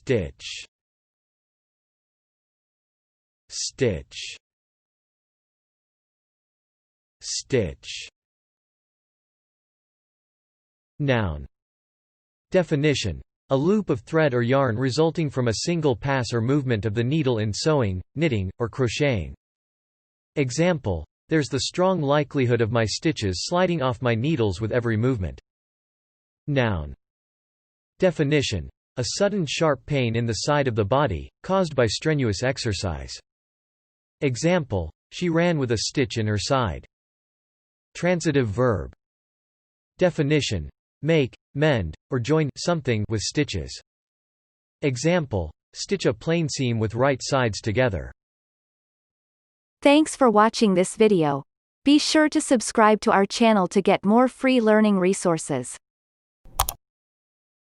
stitch, stitch, stitch. Noun. Definition: a loop of thread or yarn resulting from a single pass or movement of the needle in sewing, knitting, or crocheting. Example: there's the strong likelihood of my stitches sliding off my needles with every movement. Noun. Definition: a sudden sharp pain in the side of the body, caused by strenuous exercise. Example: she ran with a stitch in her side. Transitive verb. Definition: make, mend, or join something with stitches. Example: stitch a plain seam with right sides together. Thanks for watching this video. Be sure to subscribe to our channel to get more free learning resources.